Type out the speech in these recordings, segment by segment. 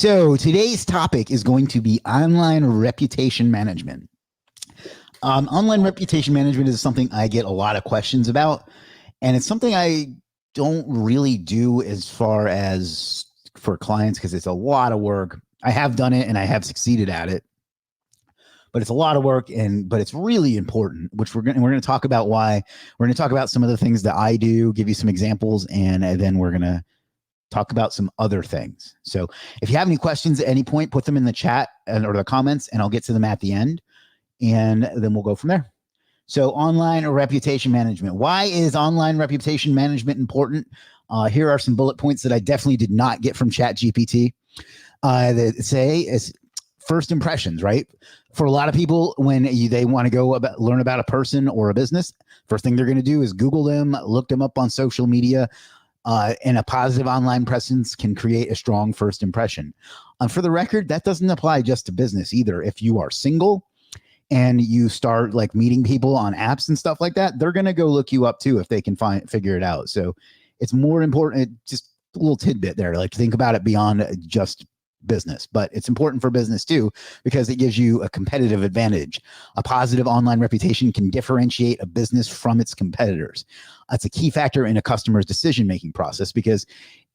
So today's topic is going to be online reputation management. Online reputation management is something I get a lot of questions about, and it's something I don't really do as far as for clients because it's a lot of work. I have done it and I have succeeded at it, but it's a lot of work but it's really important, which we're going to talk about why. We're going to talk about some of the things that I do, give you some examples, and then we're going to talk about some other things. So if you have any questions at any point, put them in the chat or the comments, and I'll get to them at the end, and then we'll go from there. So online reputation management. Why is online reputation management important? Here are some bullet points that I definitely did not get from ChatGPT. That say is first impressions, right? For a lot of people, when they want to learn about a person or a business, first thing they're going to do is Google them, look them up on social media, and a positive online presence can create a strong first impression. For the record, that doesn't apply just to business either. If you are single and you start like meeting people on apps and stuff like that, they're going to go look you up too if they can figure it out. So it's more important, just a little tidbit there, like think about it beyond just business, but it's important for business too, because it gives you a competitive advantage. A positive online reputation can differentiate a business from its competitors. That's a key factor in a customer's decision-making process, because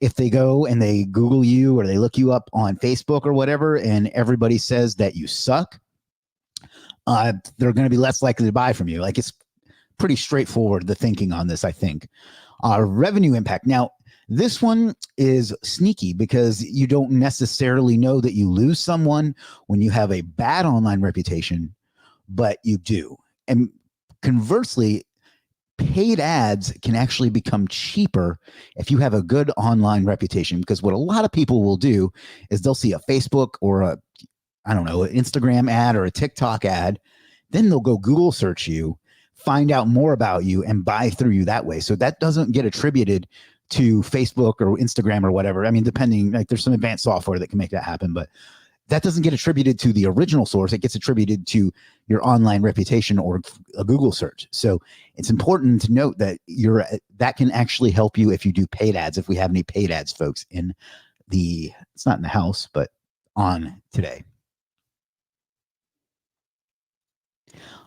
if they go and they Google you or they look you up on Facebook or whatever, and everybody says that you suck, they're going to be less likely to buy from you. Like, it's pretty straightforward, the thinking on this, I think. Revenue impact. Now, this one is sneaky because you don't necessarily know that you lose someone when you have a bad online reputation, but you do. And conversely, paid ads can actually become cheaper if you have a good online reputation, because what a lot of people will do is they'll see a Facebook or an Instagram ad or a TikTok ad, then they'll go Google search you, find out more about you, and buy through you that way. So that doesn't get attributed to Facebook or Instagram or whatever. I mean, depending, like there's some advanced software that can make that happen, but that doesn't get attributed to the original source. It gets attributed to your online reputation or a Google search. So it's important to note that that can actually help you if you do paid ads. If we have any paid ads, folks, it's not in the house, but on today.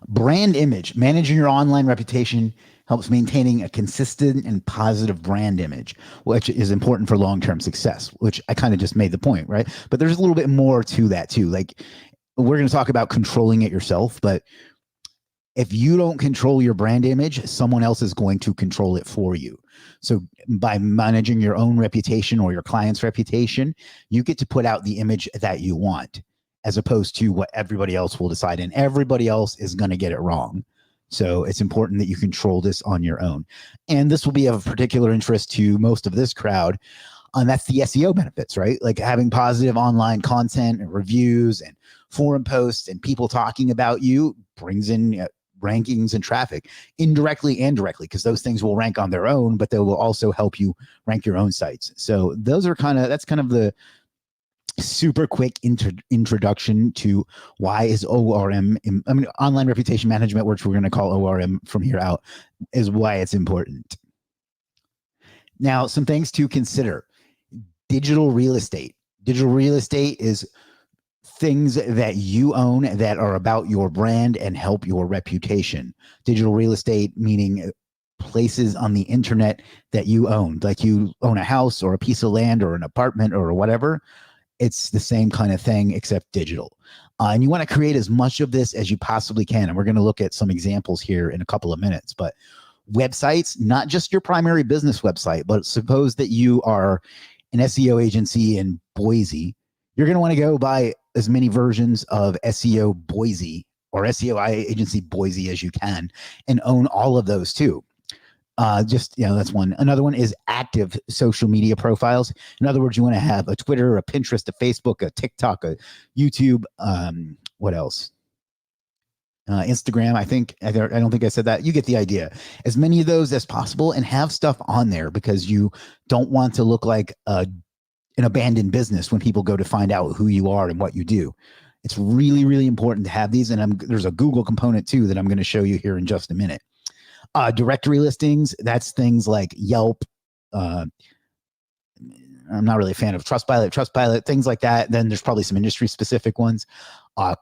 Brand image. Managing your online reputation helps maintaining a consistent and positive brand image, which is important for long-term success, which I kind of just made the point, right? But there's a little bit more to that too. Like, we're going to talk about controlling it yourself, but if you don't control your brand image, someone else is going to control it for you. So by managing your own reputation or your client's reputation, you get to put out the image that you want, as opposed to what everybody else will decide, and everybody else is going to get it wrong. So it's important that you control this on your own. And this will be of particular interest to most of this crowd. And that's the SEO benefits, right? Like having positive online content and reviews and forum posts and people talking about you brings in rankings and traffic, indirectly and directly, because those things will rank on their own, but they will also help you rank your own sites. So that's kind of the super quick introduction to why is ORM, online reputation management, which we're going to call ORM from here out, is why it's important. Now, some things to consider. Digital real estate. Digital real estate is things that you own that are about your brand and help your reputation. Digital real estate meaning places on the internet that you own, like you own a house or a piece of land or an apartment or whatever. It's the same kind of thing, except digital. And you want to create as much of this as you possibly can. And we're going to look at some examples here in a couple of minutes. But websites, not just your primary business website, but suppose that you are an SEO agency in Boise. You're going to want to go buy as many versions of SEO Boise or SEO agency Boise as you can and own all of those too. That's one. Another one is active social media profiles. In other words, you want to have a Twitter, a Pinterest, a Facebook, a TikTok, a YouTube. What else? Instagram. I don't think I said that. You get the idea. As many of those as possible, and have stuff on there, because you don't want to look like an abandoned business when people go to find out who you are and what you do. It's really, really important to have these. And there's a Google component too that I'm going to show you here in just a minute. Directory listings, that's things like Yelp. I'm not really a fan of Trustpilot, things like that. Then there's probably some industry specific ones.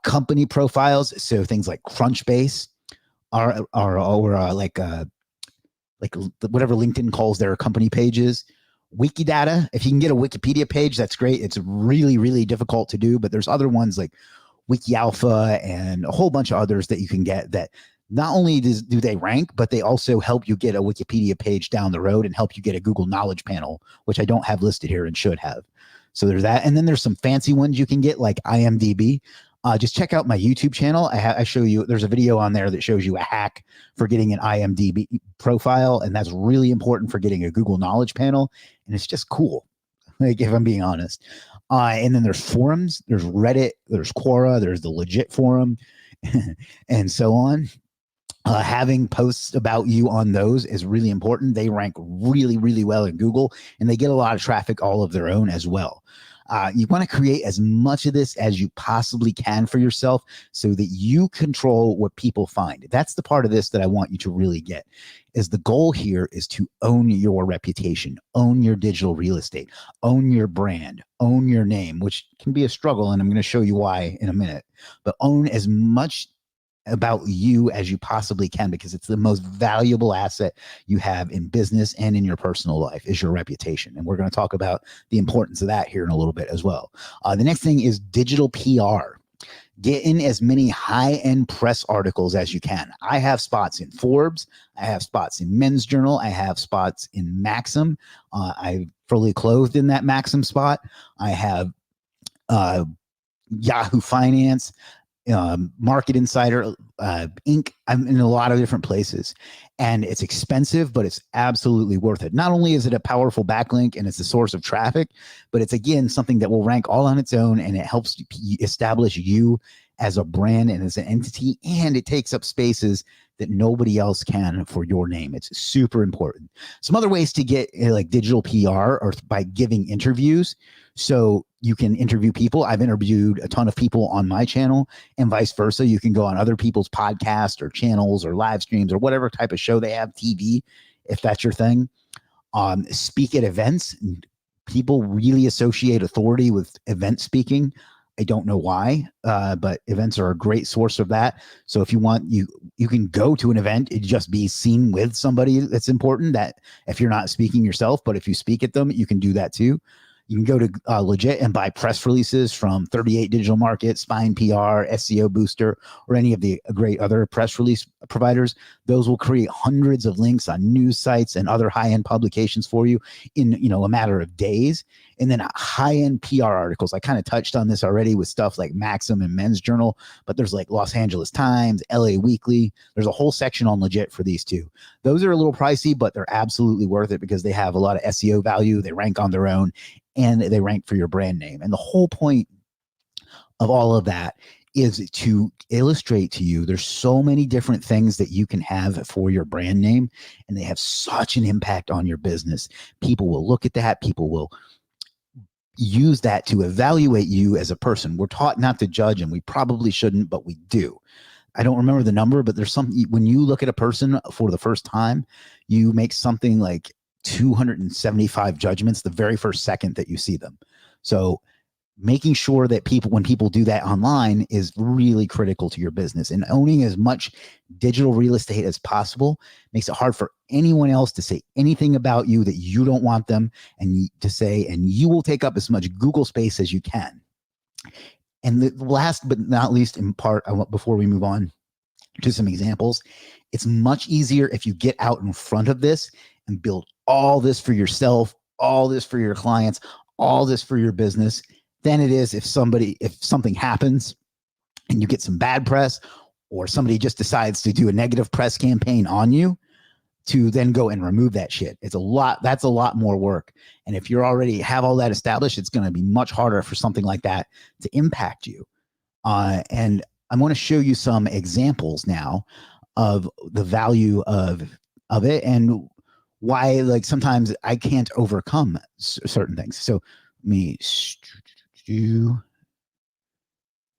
Company profiles, so things like Crunchbase or like whatever LinkedIn calls their company pages. Wikidata, if you can get a Wikipedia page, that's great. It's really, really difficult to do, but there's other ones like WikiAlpha and a whole bunch of others that you can get that not only do they rank, but they also help you get a Wikipedia page down the road and help you get a Google Knowledge Panel, which I don't have listed here and should have. So there's that. And then there's some fancy ones you can get like IMDb. Just check out my YouTube channel. I show you, there's a video on there that shows you a hack for getting an IMDb profile. And that's really important for getting a Google Knowledge Panel. And it's just cool, like if I'm being honest. And then there's forums, there's Reddit, there's Quora, there's the Legit forum, and so on. Having posts about you on those is really important. They rank really, really well in Google, and they get a lot of traffic all of their own as well. You want to create as much of this as you possibly can for yourself so that you control what people find. That's the part of this that I want you to really get. Is the goal here is to own your reputation, own your digital real estate, own your brand, own your name, which can be a struggle, and I'm going to show you why in a minute. But own as much about you as you possibly can, because it's the most valuable asset you have in business and in your personal life is your reputation. And we're going to talk about the importance of that here in a little bit as well. The next thing is digital PR. Get in as many high-end press articles as you can. I have spots in Forbes. I have spots in Men's Journal. I have spots in Maxim. I'm fully clothed in that Maxim spot. I have Yahoo Finance, Market Insider, Inc. I'm in a lot of different places, and it's expensive, but it's absolutely worth it. Not only is it a powerful backlink and it's a source of traffic, but it's again something that will rank all on its own, and it helps establish you as a brand and as an entity, and it takes up spaces that nobody else can for your name. It's super important. Some other ways to get like digital PR are by giving interviews. So you can interview people. I've interviewed a ton of people on my channel, and vice versa. You can go on other people's podcasts or channels or live streams or whatever type of show they have, TV, if that's your thing. Speak at events. People really associate authority with event speaking. I don't know why, but events are a great source of that. So if you want, you can go to an event and just be seen with somebody that's important, that if you're not speaking yourself, but if you speak at them, you can do that too. You can go to Legit and buy press releases from 38 Digital Market, Spine PR, SEO Booster, or any of the great other press release providers. Those will create hundreds of links on news sites and other high-end publications for you in a matter of days. And then high-end PR articles. I kind of touched on this already with stuff like Maxim and Men's Journal, but there's like Los Angeles Times, LA Weekly. There's a whole section on Legit for these two. Those are a little pricey, but they're absolutely worth it because they have a lot of SEO value. They rank on their own, and they rank for your brand name. And the whole point of all of that is to illustrate to you there's so many different things that you can have for your brand name, and they have such an impact on your business. People will look at that. People will use that to evaluate you as a person. We're taught not to judge, and we probably shouldn't, but we do. I don't remember the number, but there's something, when you look at a person for the first time, you make something like 275 judgments the very first second that you see them. So making sure that when people do that online is really critical to your business, and owning as much digital real estate as possible makes it hard for anyone else to say anything about you that you don't want them and to say, and you will take up as much Google space as you can. And the last but not least in part, before we move on to some examples, it's much easier if you get out in front of this and build all this for yourself, all this for your clients, all this for your business, than it is if something happens and you get some bad press, or somebody just decides to do a negative press campaign on you, to then go and remove that shit. That's a lot more work. And if you're already have all that established, it's going to be much harder for something like that to impact you. And I'm going to show you some examples now of the value of it, and why, like, sometimes I can't overcome certain things. So let me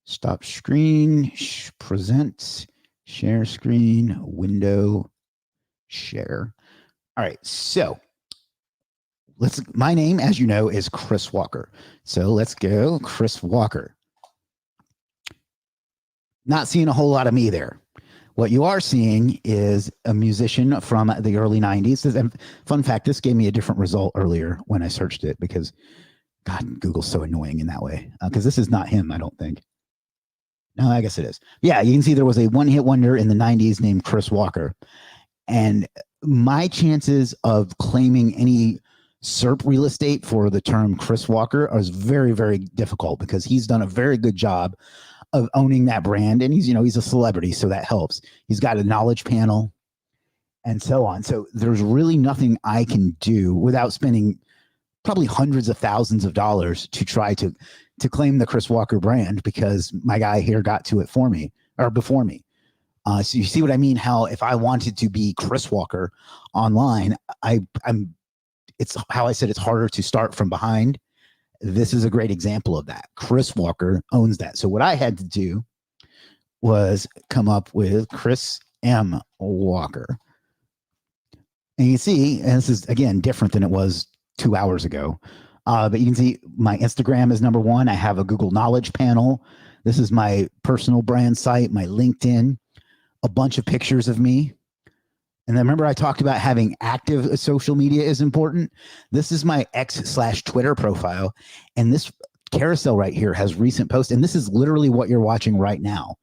stop screen, present, share screen, window, share. All right. So My name, as you know, is Chris Walker. So let's go Chris Walker. Not seeing a whole lot of me there. What you are seeing is a musician from the early 90s. And fun fact, this gave me a different result earlier when I searched it because, God, Google's so annoying in that way. Because this is not him, I don't think. No, I guess it is. Yeah, you can see there was a one-hit wonder in the 90s named Chris Walker. And my chances of claiming any SERP real estate for the term Chris Walker is very, very difficult because he's done a very good job of owning that brand. And he's a celebrity, so that helps. He's got a knowledge panel and so on. So there's really nothing I can do without spending probably hundreds of thousands of dollars to try to claim the Chris Walker brand because my guy here got to it for me or before me. So you see what I mean? How if I wanted to be Chris Walker online, it's how I said it's harder to start from behind. This is a great example of that. Chris Walker owns that. So what I had to do was come up with Chris M. Walker. And you see, and this is, again, different than it was 2 hours ago. But you can see my Instagram is number one. I have a Google Knowledge panel. This is my personal brand site, my LinkedIn, a bunch of pictures of me. And then remember I talked about having active social media is important. This is my X/Twitter profile. And this carousel right here has recent posts. And this is literally what you're watching right now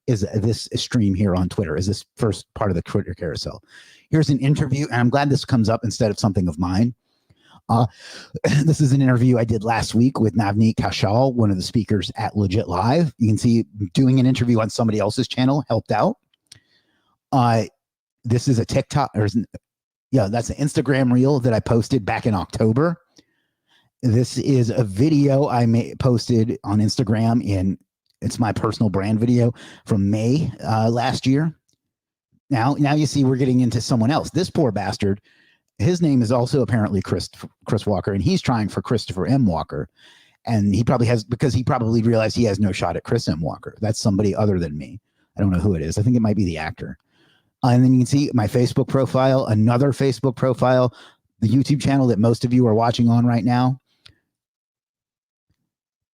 is this stream here on Twitter, is this first part of the Twitter carousel. Here's an interview. And I'm glad this comes up instead of something of mine. This is an interview I did last week with Navneet Kaushal, one of the speakers at Legit Live. You can see doing an interview on somebody else's channel helped out. This is a TikTok, that's an Instagram reel that I posted back in October. This is a video I posted on Instagram it's my personal brand video from May last year. Now you see we're getting into someone else. This poor bastard, his name is also apparently Chris Walker, and he's trying for Christopher M. Walker. And he probably realized he has no shot at Chris M. Walker. That's somebody other than me. I don't know who it is. I think it might be the actor. And then you can see my Facebook profile, another Facebook profile, the YouTube channel that most of you are watching on right now,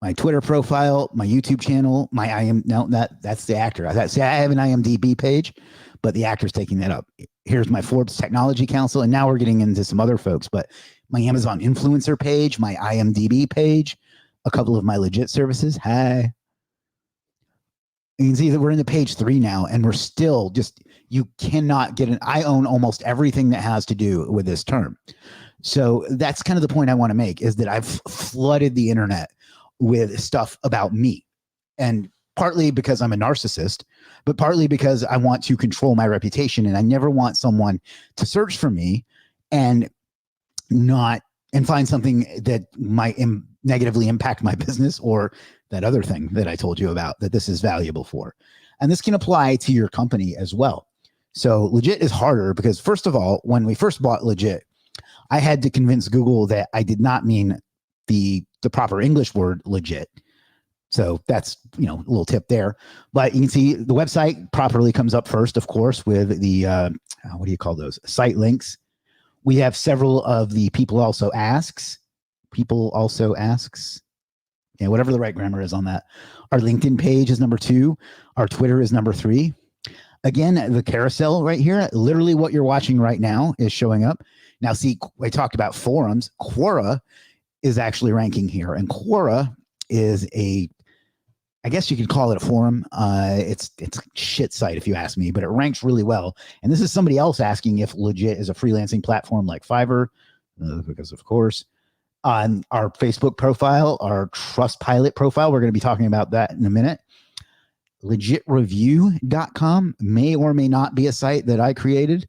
my Twitter profile, my YouTube channel, that's the actor. I have an IMDb page, but the actor's taking that up. Here's my Forbes Technology Council, and now we're getting into some other folks, but my Amazon influencer page, my IMDb page, a couple of my legit services. Hi. You can see that we're in the page 3 now, and we're still you cannot I own almost everything that has to do with this term. So that's kind of the point I want to make, is that I've flooded the internet with stuff about me, and partly because I'm a narcissist, but partly because I want to control my reputation. And I never want someone to search for me and find something that might negatively impact my business, or that other thing that I told you about that this is valuable for. And this can apply to your company as well. So Legit is harder because, first of all, when we first bought Legit, I had to convince Google that I did not mean the proper English word legit. So that's, a little tip there. But you can see the website properly comes up first, of course, with the, what do you call those? Site links. We have several of the people also asks. Yeah, whatever the right grammar is on that. Our LinkedIn page is number 2. Our Twitter is number 3. Again, the carousel right here, literally what you're watching right now is showing up. Now, see, I talked about forums. Quora is actually ranking here. And Quora is I guess you could call it a forum. It's a shit site if you ask me, but it ranks really well. And this is somebody else asking if Legit is a freelancing platform like Fiverr, because of course. On our Facebook profile, our Trustpilot profile, we're going to be talking about that in a minute. LegitReview.com may or may not be a site that I created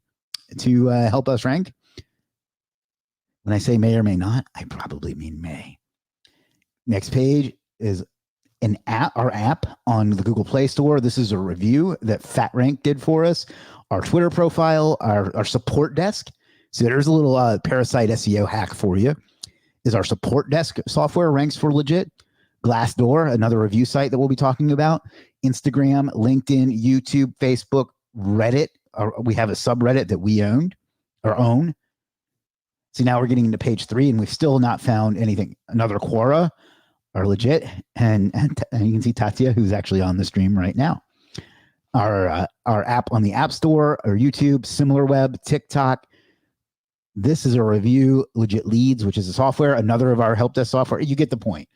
to help us rank. When I say may or may not, I probably mean may. Next page is our app on the Google Play Store. This is a review that FatRank did for us. Our Twitter profile, our support desk. So there's a little parasite SEO hack for you. Is our support desk software ranks for Legit. Glassdoor, another review site that we'll be talking about. Instagram, LinkedIn, YouTube, Facebook, Reddit. We have a subreddit that we own. See, now we're getting into page 3 and we've still not found anything. Another Quora are legit. And you can see Tatia, who's actually on the stream right now. Our app on the App Store or YouTube, SimilarWeb, TikTok. This is a review, Legit Leads, which is a software, another of our help desk software. You get the point.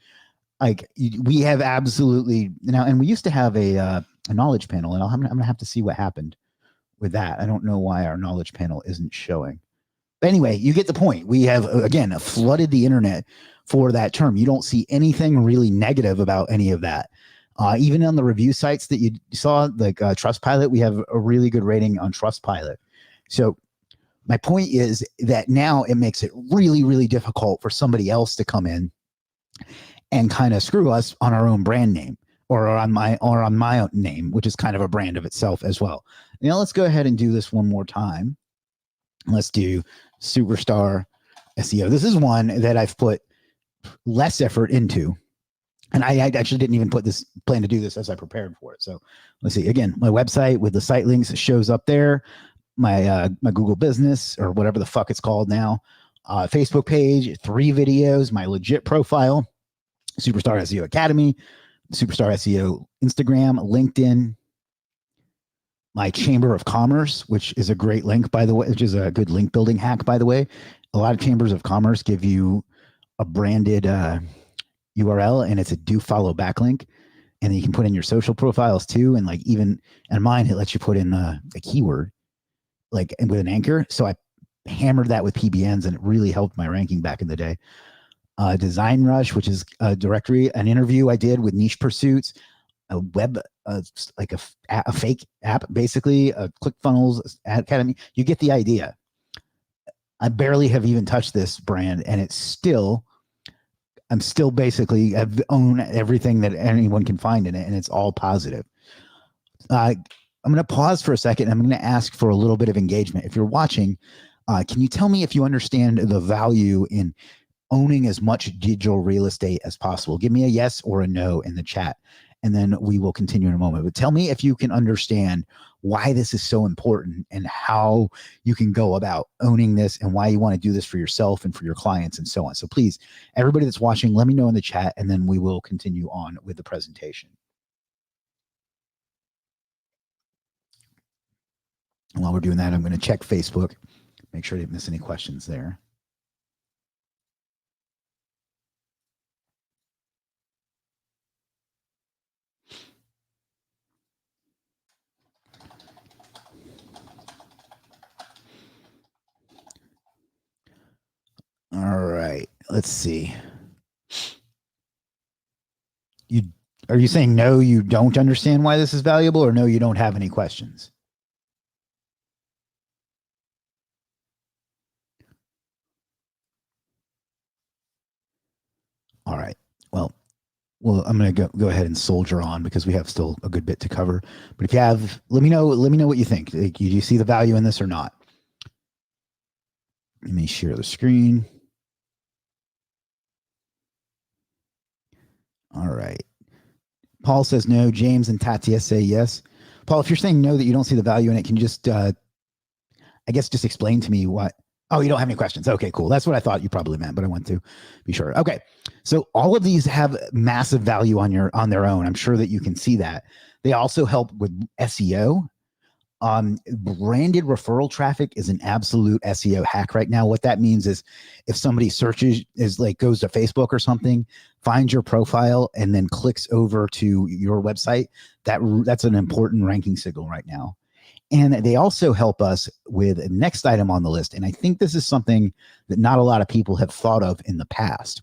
Like we have absolutely now, and we used to have a knowledge panel, and I'm going to have to see what happened with that. I don't know why our knowledge panel isn't showing. But anyway, you get the point. We have, again, flooded the internet for that term. You don't see anything really negative about any of that. Even on the review sites that you saw, like Trustpilot, we have a really good rating on Trustpilot. So my point is that now it makes it really, really difficult for somebody else to come in and kind of screw us on our own brand name or on my own name, which is kind of a brand of itself as well. Now let's go ahead and do this one more time. Let's do Superstar SEO. This is one that I've put less effort into. And I actually didn't even plan to do this as I prepared for it. So let's see. Again, my website with the site links shows up there. My Google Business or whatever the fuck it's called now. Facebook page, 3 videos, my legit profile, Superstar SEO Academy, Superstar SEO Instagram, LinkedIn, my Chamber of Commerce, which is a great link, by the way, which is a good link building hack, by the way. A lot of chambers of commerce give you a branded URL, and it's a do follow backlink, and then you can put in your social profiles too, and like even and mine it lets you put in a keyword like with an anchor. So I hammered that with PBNs, and it really helped my ranking back in the day. Design Rush, which is a directory, an interview I did with Niche Pursuits, a web like a fake app, basically, ClickFunnels Academy. You get the idea. I barely have even touched this brand, and I'm still basically own everything that anyone can find in it, and it's all positive. I'm going to pause for a second. I'm going to ask for a little bit of engagement. If you're watching, can you tell me if you understand the value in owning as much digital real estate as possible? Give me a yes or a no in the chat, and then we will continue in a moment. But tell me if you can understand why this is so important and how you can go about owning this and why you want to do this for yourself and for your clients and so on. So please, everybody that's watching, let me know in the chat, and then we will continue on with the presentation. And while we're doing that, I'm going to check Facebook, make sure I didn't miss any questions there. All right, let's see. Are you saying no, you don't understand why this is valuable, or no, you don't have any questions? All right. Well, I'm going to go ahead and soldier on because we have still a good bit to cover. But if you have, let me know what you think. Like, do you see the value in this or not? Let me share the screen. All right. Paul says no. James and Tatia say yes. Paul, if you're saying no, that you don't see the value in it, can you just, I guess, just explain to me what? Oh, you don't have any questions. Okay, cool. That's what I thought you probably meant, but I want to be sure. Okay. So all of these have massive value on their own. I'm sure that you can see that. They also help with SEO. Branded referral traffic is an absolute SEO hack right now. What that means is if somebody searches, goes to Facebook or something, finds your profile, and then clicks over to your website, that's an important ranking signal right now. And they also help us with the next item on the list. And I think this is something that not a lot of people have thought of in the past,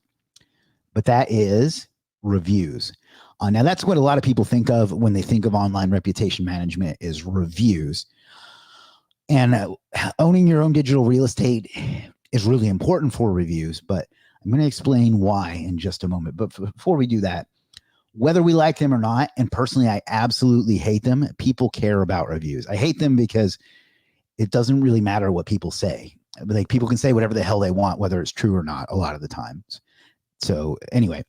but that is reviews. Now, that's what a lot of people think of when they think of online reputation management is reviews. And owning your own digital real estate is really important for reviews, but I'm going to explain why in just a moment. But before we do that, whether we like them or not, and personally, I absolutely hate them, people care about reviews. I hate them because it doesn't really matter what people say. Like, people can say whatever the hell they want, whether it's true or not, a lot of the times. So anyway,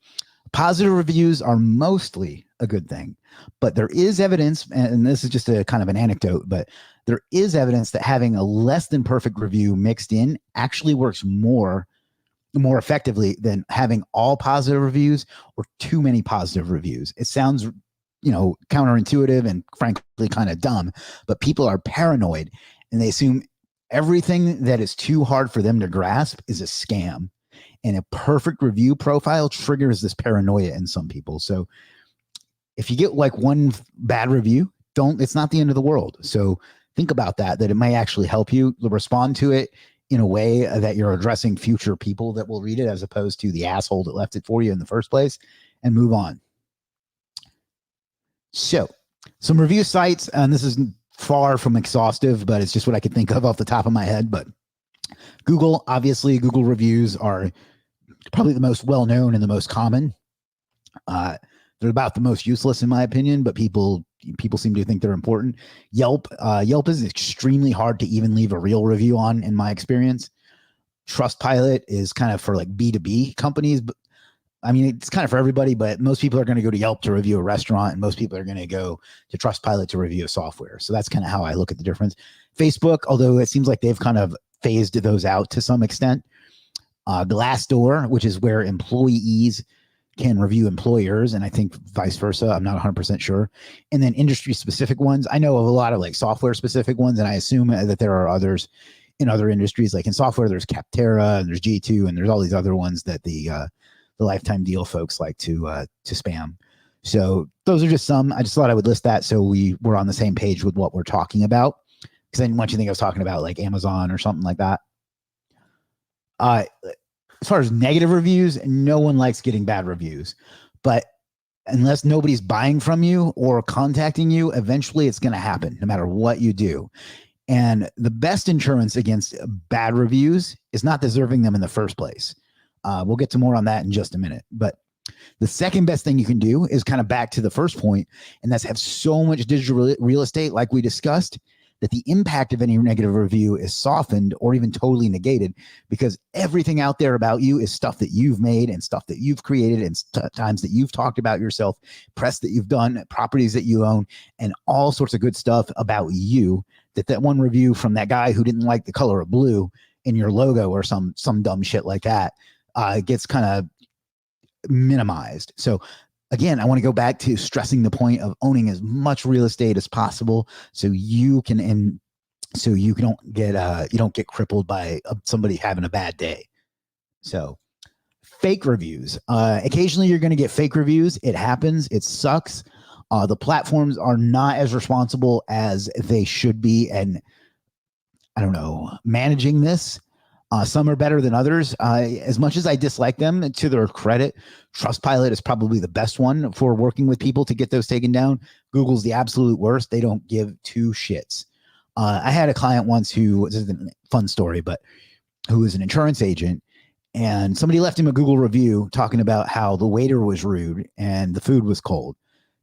Positive reviews are mostly a good thing, but there is evidence, and this is just a kind of an anecdote, but there is evidence that having a less than perfect review mixed in actually works more effectively than having all positive reviews or too many positive reviews. It sounds, counterintuitive and frankly kind of dumb, but people are paranoid and they assume everything that is too hard for them to grasp is a scam. And a perfect review profile triggers this paranoia in some people. So if you get like one bad review, it's not the end of the world. So think about that it may actually help you respond to it in a way that you're addressing future people that will read it, as opposed to the asshole that left it for you in the first place, and move on. So some review sites, and this is far from exhaustive, but it's just what I could think of off the top of my head. But Google, obviously, Google reviews are probably the most well-known and the most common. They're about the most useless in my opinion, but people seem to think they're important. Yelp is extremely hard to even leave a real review on, in my experience. Trustpilot is kind of for like B2B companies, but I mean, it's kind of for everybody, but most people are going to go to Yelp to review a restaurant, and most people are going to go to Trustpilot to review software. So that's kind of how I look at the difference. Facebook, although it seems like they've kind of phased those out to some extent. Glassdoor, which is where employees can review employers, and I think vice versa. I'm not 100% sure. And then industry specific ones. I know of a lot of like software specific ones, and I assume that there are others in other industries. Like in software, there's Capterra and there's G2, and there's all these other ones that the lifetime deal folks like to spam. So those are just some. I just thought I would list that so we were on the same page with what we're talking about, because I didn't want you to think I was talking about like Amazon or something like that. As far as negative reviews, no one likes getting bad reviews, but unless nobody's buying from you or contacting you, eventually it's going to happen no matter what you do. And the best insurance against bad reviews is not deserving them in the first place. We'll get to more on that in just a minute. But the second best thing you can do is kind of back to the first point, and that's have so much digital real estate, like we discussed, that the impact of any negative review is softened or even totally negated, because everything out there about you is stuff that you've made and stuff that you've created and times that you've talked about yourself, press that you've done, properties that you own, and all sorts of good stuff about you, that one review from that guy who didn't like the color of blue in your logo or some dumb shit like that gets kind of minimized. So again, I want to go back to stressing the point of owning as much real estate as possible, so you can you don't get crippled by somebody having a bad day. So fake reviews. Occasionally you're going to get fake reviews. It happens. It sucks. The platforms are not as responsible as they should be, and I don't know, managing this. Some are better than others. As much as I dislike them, to their credit, Trustpilot is probably the best one for working with people to get those taken down. Google's the absolute worst. They don't give two shits. I had a client once who, this is a fun story, but who was an insurance agent, and somebody left him a Google review talking about how the waiter was rude and the food was cold.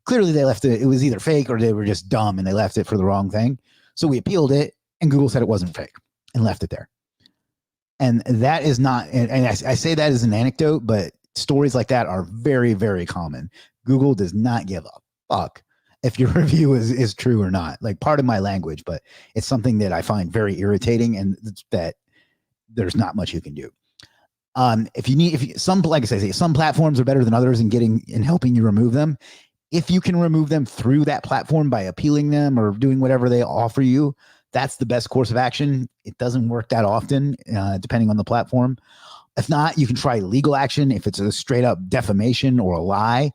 Clearly they left it was either fake or they were just dumb and they left it for the wrong thing. So we appealed it, and Google said it wasn't fake and left it there. And that is not, and I say that as an anecdote, but stories like that are very, very common. Google does not give a fuck if your review is true or not. Like, pardon my language, but it's something that I find very irritating, and that there's not much you can do. Like I say, some platforms are better than others in helping you remove them. If you can remove them through that platform by appealing them or doing whatever they offer you, that's the best course of action. It doesn't work that often, depending on the platform. If not, you can try legal action. If it's a straight up defamation or a lie,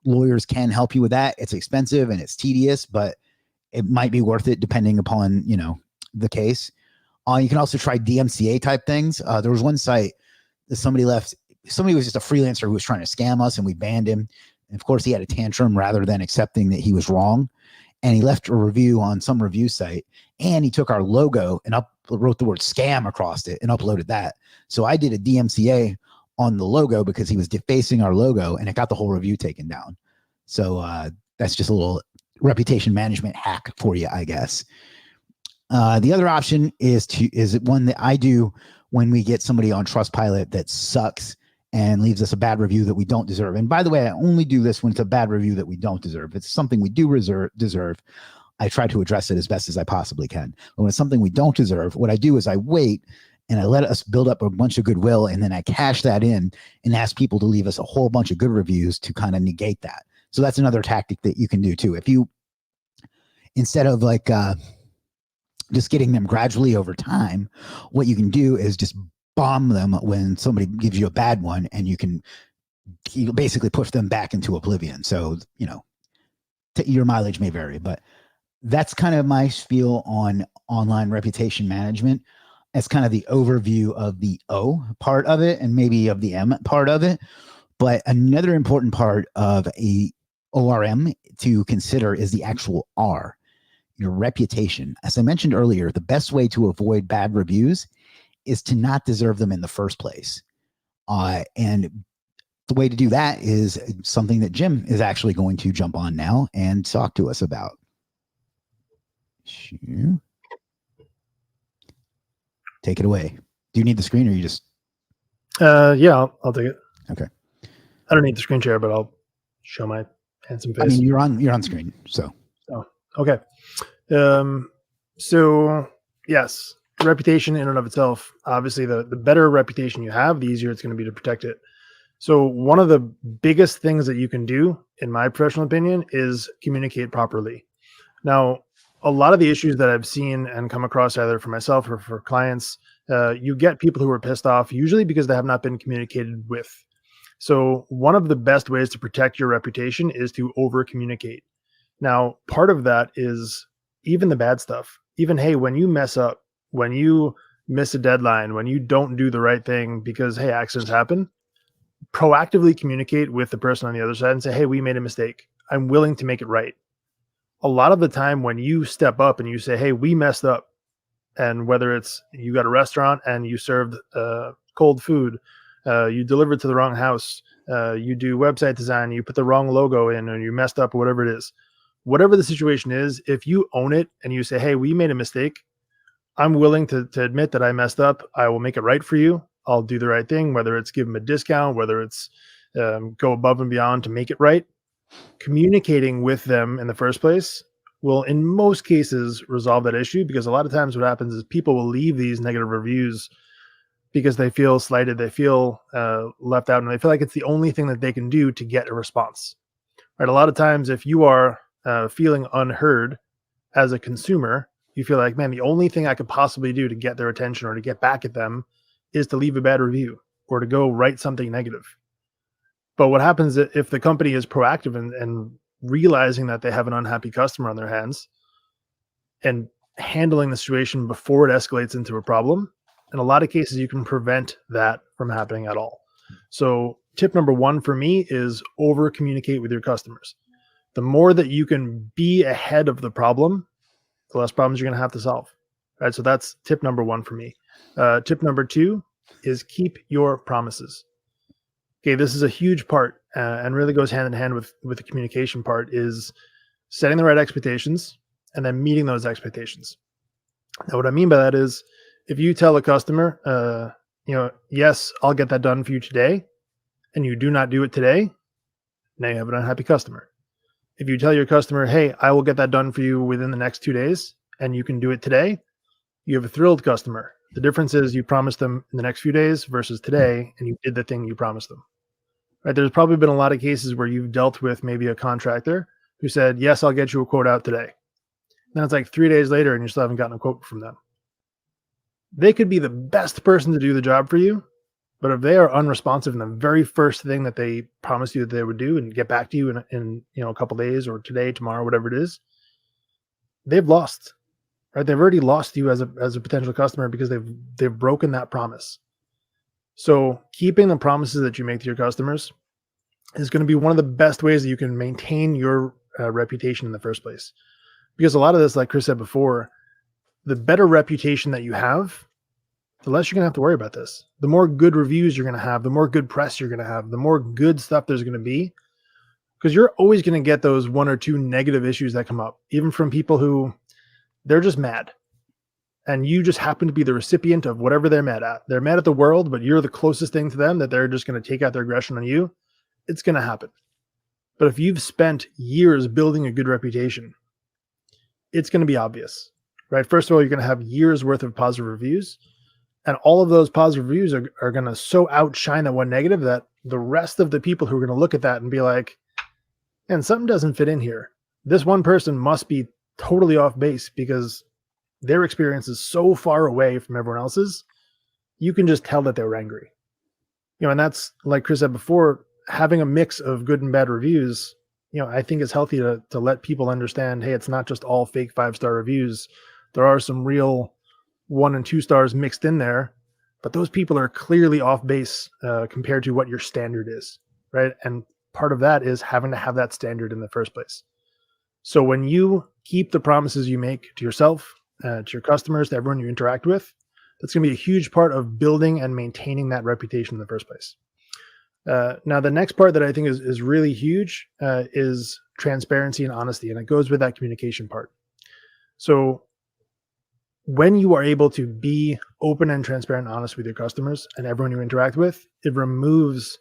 lawyers can help you with that. It's expensive and it's tedious, but it might be worth it depending upon, the case. You can also try DMCA type things. There was one site that somebody was just a freelancer who was trying to scam us, and we banned him. And of course he had a tantrum rather than accepting that he was wrong. And he left a review on some review site, and he took our logo and wrote the word scam across it and uploaded that. So I did a DMCA on the logo because he was defacing our logo, and it got the whole review taken down. So that's just a little reputation management hack for you, I guess. The other option is one that I do when we get somebody on Trustpilot that sucks and leaves us a bad review that we don't deserve. And by the way, I only do this when it's a bad review that we don't deserve. If it's something we do deserve, I try to address it as best as I possibly can. But when it's something we don't deserve, what I do is I wait and I let us build up a bunch of goodwill, and then I cash that in and ask people to leave us a whole bunch of good reviews to kind of negate that. So that's another tactic that you can do too. If you, instead of like just getting them gradually over time, what you can do is just bomb them when somebody gives you a bad one, and you basically push them back into oblivion. So, your mileage may vary, but that's kind of my spiel on online reputation management. As kind of the overview of the O part of it and maybe of the M part of it. But another important part of a ORM to consider is the actual R, your reputation. As I mentioned earlier, the best way to avoid bad reviews is to not deserve them in the first place. And the way to do that is something that Jim is actually going to jump on now and talk to us about. Sure. Take it away. Do you need the screen, or you just? Yeah, I'll take it. Okay. I don't need the screen share, but I'll show my handsome face. I mean, you're on screen, so. Oh, okay. So yes, reputation in and of itself, obviously the better reputation you have, the easier it's going to be to protect it. So one of the biggest things that you can do, in my professional opinion, is communicate properly. Now, a lot of the issues that I've seen and come across either for myself or for clients, you get people who are pissed off, usually because they have not been communicated with. So one of the best ways to protect your reputation is to over communicate. Now, part of that is even the bad stuff. Even, hey, when you mess up, when you miss a deadline, when you don't do the right thing because, hey, accidents happen, proactively communicate with the person on the other side and say, hey, we made a mistake. I'm willing to make it right. A lot of the time when you step up and you say, hey, we messed up, and whether it's you got a restaurant and you served cold food, you delivered to the wrong house, you do website design, you put the wrong logo in, or you messed up, or whatever it is, whatever the situation is, if you own it and you say, hey, we made a mistake, I'm willing to admit that I messed up. I will make it right for you. I'll do the right thing, whether it's give them a discount, whether it's go above and beyond to make it right. Communicating with them in the first place will, in most cases, resolve that issue, because a lot of times what happens is people will leave these negative reviews because they feel slighted, they feel left out, and they feel like it's the only thing that they can do to get a response. Right? A lot of times, if you are feeling unheard as a consumer, you feel like, man, the only thing I could possibly do to get their attention or to get back at them is to leave a bad review or to go write something negative. But what happens if the company is proactive and realizing that they have an unhappy customer on their hands and handling the situation before it escalates into a problem? In a lot of cases, you can prevent that from happening at all. So tip number one for me is over communicate with your customers. The more that you can be ahead of the problem, the less problems you're going to have to solve. Right? So that's tip number one for me. Tip number two is keep your promises. Okay, this is a huge part and really goes hand in hand with the communication part, is setting the right expectations and then meeting those expectations. Now, what I mean by that is if you tell a customer, yes, I'll get that done for you today, and you do not do it today, now you have an unhappy customer. If you tell your customer, hey, I will get that done for you within the next 2 days, and you can do it today, you have a thrilled customer. The difference is you promised them in the next few days versus today, and you did the thing you promised them. Right? There's probably been a lot of cases where you've dealt with maybe a contractor who said, yes, I'll get you a quote out today. Then it's like 3 days later and you still haven't gotten a quote from them. They could be the best person to do the job for you, but if they are unresponsive in the very first thing that they promised you that they would do and get back to you in a couple days or today, tomorrow, whatever it is, they've lost. Right? They've already lost you as a potential customer because they've broken that promise. So keeping the promises that you make to your customers is going to be one of the best ways that you can maintain your reputation in the first place. Because a lot of this, like Chris said before, the better reputation that you have, the less you're going to have to worry about this. The more good reviews you're going to have, the more good press you're going to have, the more good stuff there's going to be. Because you're always going to get those 1 or 2 negative issues that come up, even from people who they're just mad. and you just happen to be the recipient of whatever they're mad at. They're mad at the world, but you're the closest thing to them that they're just going to take out their aggression on you. It's going to happen. But if you've spent years building a good reputation, it's going to be obvious, right? First of all, you're going to have years worth of positive reviews, and all of those positive reviews are going to so outshine that one negative that the rest of the people who are going to look at that and be like, and something doesn't fit in here. This one person must be totally off base because their experience is so far away from everyone else's. You can just tell that they're angry. And that's, like Chris said before, having a mix of good and bad reviews, I think it's healthy to let people understand, hey, it's not just all fake 5-star reviews. There are some real 1 and 2 stars mixed in there, but those people are clearly off base compared to what your standard is, right? And part of that is having to have that standard in the first place. So when you keep the promises you make to yourself, to your customers, to everyone you interact with, that's going to be a huge part of building and maintaining that reputation in the first place. Now, the next part that I think is really huge is transparency and honesty, and it goes with that communication part. So when you are able to be open and transparent and honest with your customers and everyone you interact with, it removes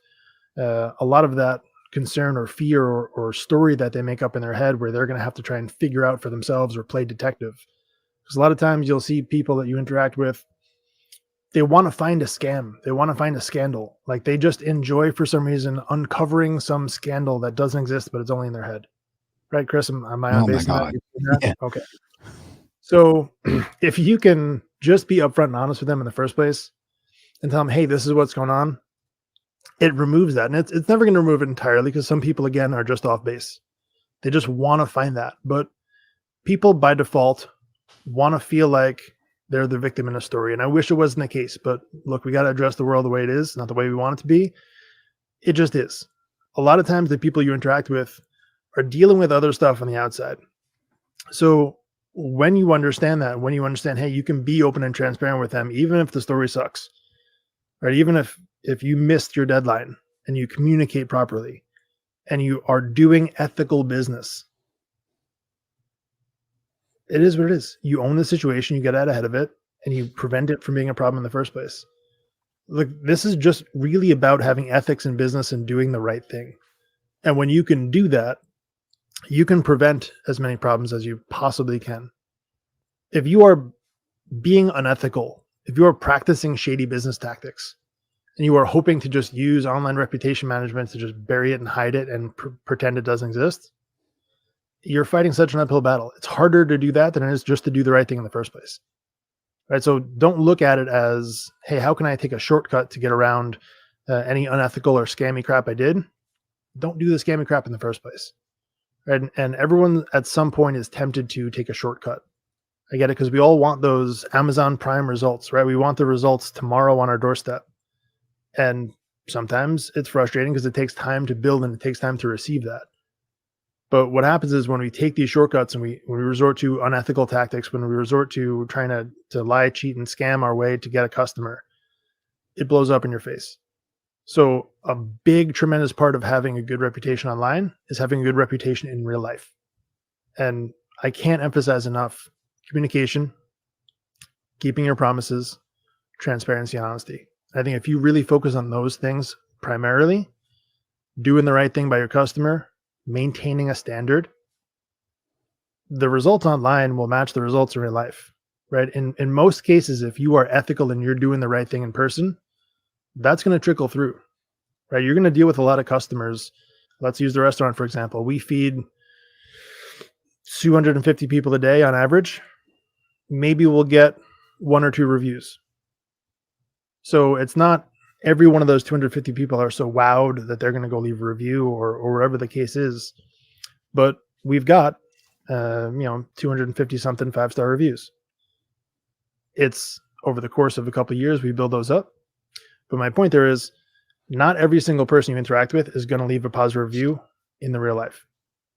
a lot of that concern or fear or story that they make up in their head where they're going to have to try and figure out for themselves or play detective. Because a lot of times you'll see people that you interact with, they want to find a scam. They want to find a scandal. Like they just enjoy, for some reason, uncovering some scandal that doesn't exist, but it's only in their head. Right, Chris? Am I on base? Yeah. Okay. So if you can just be upfront and honest with them in the first place and tell them, hey, this is what's going on, it removes that. And it's never going to remove it entirely because some people, again, are just off base. They just want to find that. But people by default want to feel like they're the victim in a story. And I wish it wasn't the case, but look, we got to address the world the way it is, not the way we want it to be. It just is. A lot of times the people you interact with are dealing with other stuff on the outside. So when you understand that, when you understand, hey, you can be open and transparent with them, even if the story sucks, right? Even if you missed your deadline and you communicate properly and you are doing ethical business, it is what it is. You own the situation, you get out ahead of it, and you prevent it from being a problem in the first place. Look, this is just really about having ethics in business and doing the right thing. And when you can do that, you can prevent as many problems as you possibly can. If you are being unethical, if you are practicing shady business tactics, and you are hoping to just use online reputation management to just bury it and hide it and pretend it doesn't exist, you're fighting such an uphill battle. It's harder to do that than it is just to do the right thing in the first place. Right? So don't look at it as, hey, how can I take a shortcut to get around any unethical or scammy crap I did? Don't do the scammy crap in the first place. Right? And everyone at some point is tempted to take a shortcut. I get it, because we all want those Amazon Prime results, right? We want the results tomorrow on our doorstep. And sometimes it's frustrating because it takes time to build and it takes time to receive that. But what happens is when we take these shortcuts and when we resort to unethical tactics, when we resort to trying to lie, cheat, and scam our way to get a customer, it blows up in your face. So a big, tremendous part of having a good reputation online is having a good reputation in real life. And I can't emphasize enough communication, keeping your promises, transparency, and honesty. I think if you really focus on those things primarily, doing the right thing by your customer, maintaining a standard, the results online will match the results in real life, right? In most cases, if you are ethical and you're doing the right thing in person, that's going to trickle through, right? You're going to deal with a lot of customers. Let's use the restaurant, for example. We feed 250 people a day on average. Maybe we'll get 1 or 2 reviews. So it's not every one of those 250 people are so wowed that they're going to go leave a review or wherever the case is. But we've got, 250 something 5-star reviews. It's over the course of a couple of years, we build those up. But my point there is not every single person you interact with is going to leave a positive review in the real life.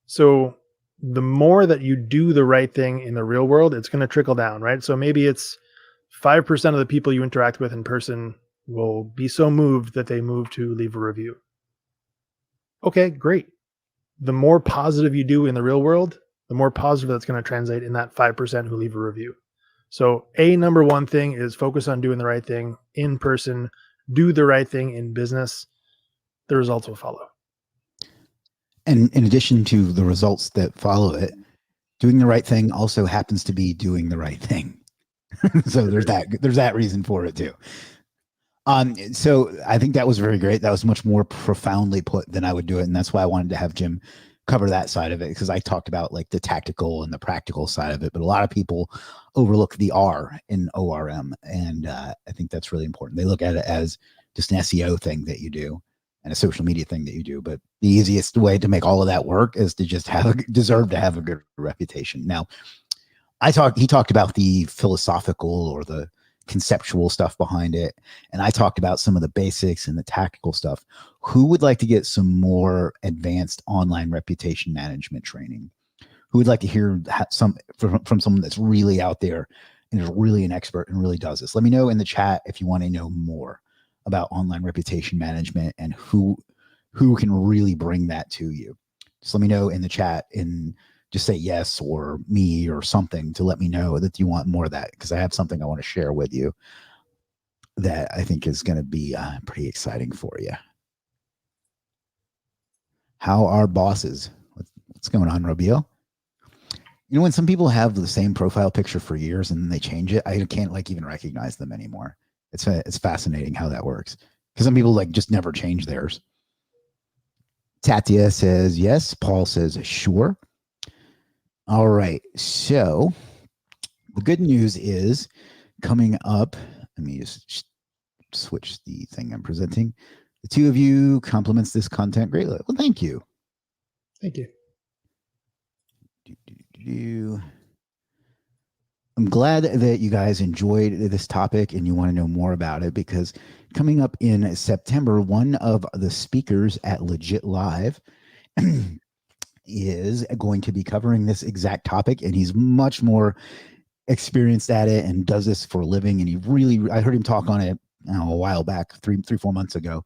So the more that you do the right thing in the real world, it's going to trickle down, right? So maybe it's 5% of the people you interact with in person will be so moved that they move to leave a review. Okay, great. The more positive you do in the real world, the more positive that's going to translate in that 5% who leave a review. So number one thing is focus on doing the right thing in person, do the right thing in business. The results will follow. And in addition to the results that follow it, doing the right thing also happens to be doing the right thing. So there's that reason for it too. So I think that was very great. That was much more profoundly put than I would do it. And that's why I wanted to have Jim cover that side of it, because I talked about like the tactical and the practical side of it, but a lot of people overlook the R in ORM. And I think that's really important. They look at it as just an SEO thing that you do and a social media thing that you do. But the easiest way to make all of that work is to just deserve to have a good reputation. Now, he talked about the philosophical or the conceptual stuff behind it, and I talked about some of the basics and the tactical stuff. Who would like to get some more advanced online reputation management training? Who would like to hear some from someone that's really out there and is really an expert and really does this? Let me know in the chat if you want to know more about online reputation management and who can really bring that to you. Just let me know in the chat and just say yes or me or something to let me know that you want more of that, because I have something I want to share with you that I think is going to be pretty exciting for you. How are bosses? What's going on, Robio? You know, when some people have the same profile picture for years and then they change it, I can't like even recognize them anymore. It's fascinating how that works, because some people like just never change theirs. Tatia says yes. Paul says sure. All right. So the good news is coming up. Let me just switch the thing I'm presenting. The two of you compliments this content greatly. Well, thank you. Thank you. I'm glad that you guys enjoyed this topic and you want to know more about it, because coming up in September, one of the speakers at Legit Live is going to be covering this exact topic, and he's much more experienced at it and does this for a living. And I heard him talk on it a while back, 4 months ago,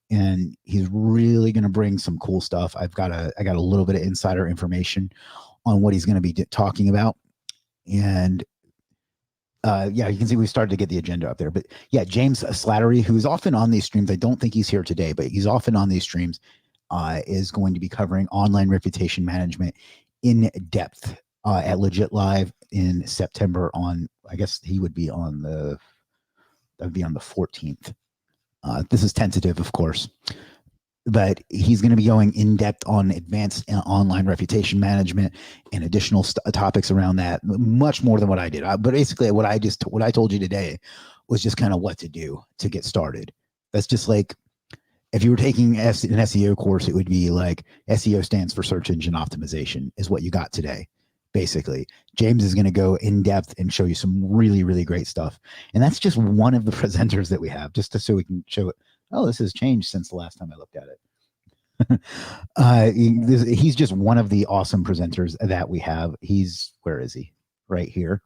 and he's really going to bring some cool stuff. I got a little bit of insider information on what he's going to be talking about. And yeah, you can see we started to get the agenda up there. But yeah, James Slattery, who's often on these streams, I don't think he's here today, but he's often on these streams, is going to be covering online reputation management in depth at Legit Live in September on, I guess he would be on that would be on the 14th. This is tentative, of course, but he's going to be going in depth on advanced online reputation management and additional topics around that, much more than what I did. But basically what I told you today was just kind of what to do to get started. That's just like, if you were taking an SEO course, it would be like SEO stands for search engine optimization is what you got today. Basically, James is going to go in depth and show you some really, really great stuff. And that's just one of the presenters that we have, just so we can show it. Oh, this has changed since the last time I looked at it. He's just one of the awesome presenters that we have. Where is he? Right here.